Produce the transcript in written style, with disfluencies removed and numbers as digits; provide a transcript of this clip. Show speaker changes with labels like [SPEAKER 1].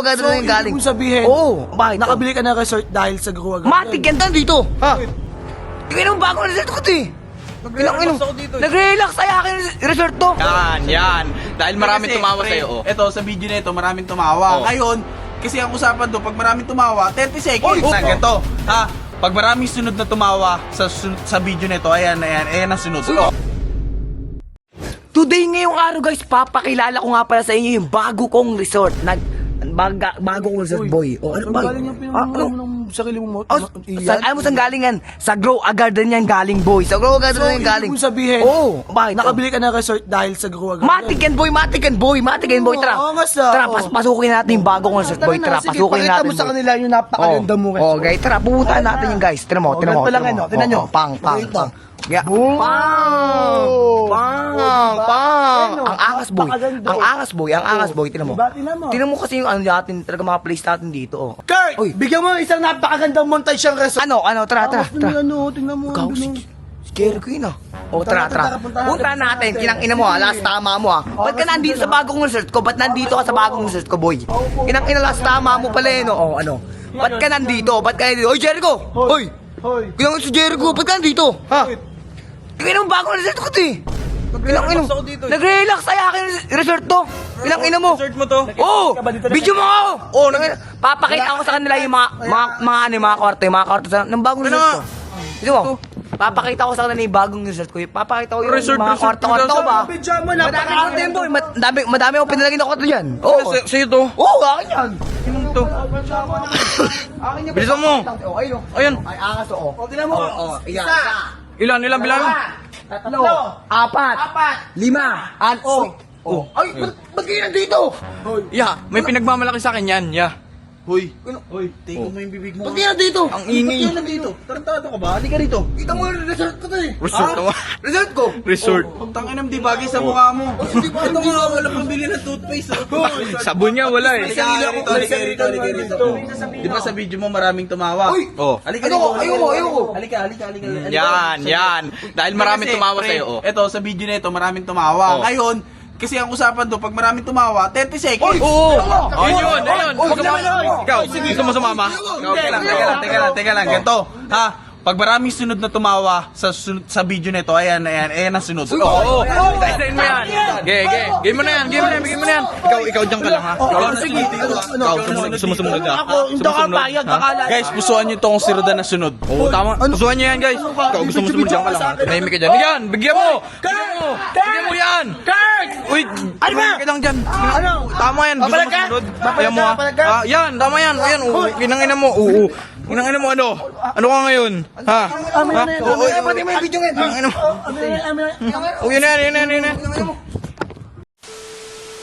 [SPEAKER 1] So, yung galing.
[SPEAKER 2] Ibig sabihin,
[SPEAKER 1] bakit?
[SPEAKER 2] nakabili ka ng resort dahil sa Grow Agad.
[SPEAKER 1] Matik yan dito. Ha? Tingnan mo bago na resort ko to. Nag-relax ay akin resort to.
[SPEAKER 3] Yan. Dahil maraming tumawa sa'yo.
[SPEAKER 4] Ito, sa video na ito, maraming tumawa. Ngayon, kasi ang usapan doon, pag maraming tumawa, 30 seconds. Ganito, ha? Pag maraming sunod na tumawa sa video na ito, ayan ang sunod.
[SPEAKER 1] Today ngayong araw guys, papakilala ko nga pala sa inyo yung bago kong resort. Bago kong resort boy. O ano ba?
[SPEAKER 2] Galing yung pinamumuno ng sarili mo.
[SPEAKER 1] Saan mo saan galingan? Sa Grow Agad yan galing boy. Sa Grow Agad yan galing.
[SPEAKER 2] Ibig sabihin,
[SPEAKER 1] bakit?
[SPEAKER 2] nakabili ka ng resort dahil sa Grow Agad.
[SPEAKER 1] Matik yan boy. Tara. Tara, pasukin natin yung bago kong resort boy. Tara, pasukin natin.
[SPEAKER 2] Pakita mo sa kanila yung napakaganda mo resort.
[SPEAKER 1] Okay, tara, pupuntahan natin yung guys. Tignan mo.
[SPEAKER 2] Ganito lang ano, tignan nyo.
[SPEAKER 1] Pang. Yeah. Pang. Ang angas boy. Tignan mo. Tignan mo kasi yung ano natin, talaga mga place natin dito.
[SPEAKER 2] Kurt, bigyan mo isang napakagandang montage siyang resort.
[SPEAKER 1] Ano, tara.
[SPEAKER 2] Tingnan mo.
[SPEAKER 1] Gaw, scary ko yun tara. Punta natin, kinang-ina mo last tama mo Ba't ka nandito sa bagong resort ko? Ba't nandito ka sa bagong resort ko, boy? Kinang-ina last tama mo pala ano? Ba't ka nandito? Oy, Jericho! Hoy! Kinang si Jericho, ba't ka nandito? Ha? Tingnan mo bagong resort ko to Kinang-ina mo. Nag-relax ay akin resort to. Kinang-ina mo.
[SPEAKER 4] Resort mo to?
[SPEAKER 1] Video mo ako! Papakita ko sa kanila yung mga kwarto ng bagong resort ko. Gusto mo? Papakita ko sa kanila yung bagong resort ko. Papakita ko yung mga kwarto ko ba? Madami akong pinalagay na kwarto dyan.
[SPEAKER 3] Sa'yo to?
[SPEAKER 1] Akin yan.
[SPEAKER 3] Sinong to? Bilisan mo. Ayun.
[SPEAKER 1] Ay, angas to.
[SPEAKER 2] Tingnan mo.
[SPEAKER 3] Ilan bilang?
[SPEAKER 1] 3, 4, 5, 6, 8. Ay, ba't kayo nandito?
[SPEAKER 3] May pinagmamalaki sa akin yan,
[SPEAKER 4] Hoy, tingin mo yung bibig mo.
[SPEAKER 1] Ba't kayo nandito?
[SPEAKER 3] Ang ingay.
[SPEAKER 2] Yan nandito. Tarantado ka ba? Halika rito.
[SPEAKER 1] Kita mo yung resort ko to
[SPEAKER 3] Resort to?
[SPEAKER 1] Resort ko?
[SPEAKER 3] Resort.
[SPEAKER 4] Tangin di bagay sa mukha mo. Ito nga, wala pambili ng toothpaste.
[SPEAKER 3] Sabon niya wala eh.
[SPEAKER 4] Halika rito. Di ba sa video mo maraming tumawa? Halika rito.
[SPEAKER 1] Ayoko.
[SPEAKER 4] Halika.
[SPEAKER 3] Yan. Dahil maraming tumawa sa'yo.
[SPEAKER 4] Ito, sa video na ito, maraming tumawa. Ngayon, kasi ang usapan doon, pag maraming tumawa, 30 seconds.
[SPEAKER 3] Ayun. Ikaw, gusto mo sumama?
[SPEAKER 4] Teka lang. Ganito, ha? Pag maraming sunod na tumawa sa video na ito, ayan ang sunod.
[SPEAKER 3] Isa-isain mo yan. Game mo na yan. Bigyan mo na yan. Ikaw dyan ka lang ha.
[SPEAKER 4] Sige.
[SPEAKER 3] Ikaw, sumusunod ka.
[SPEAKER 2] Ako, hindi ka payag.
[SPEAKER 4] Guys, pusuan nyo itong si Rodan na sunod.
[SPEAKER 3] Tama. Pusuhan niyo yan guys. Ikaw, gusto mo sumunod dyan ka lang ha. Tahimik ka dyan. Yan, bigyan mo yan. Uy, tahimik ka lang dyan. Tama yan. Gusto mo sumunod. Ayan mo ha. Yan, tama yan. Ayan, kinangina mo. Kinangina mo ano? Ano ka ngayon? Ha?
[SPEAKER 1] Pati mo yung video ngayon.
[SPEAKER 3] Yun na yan.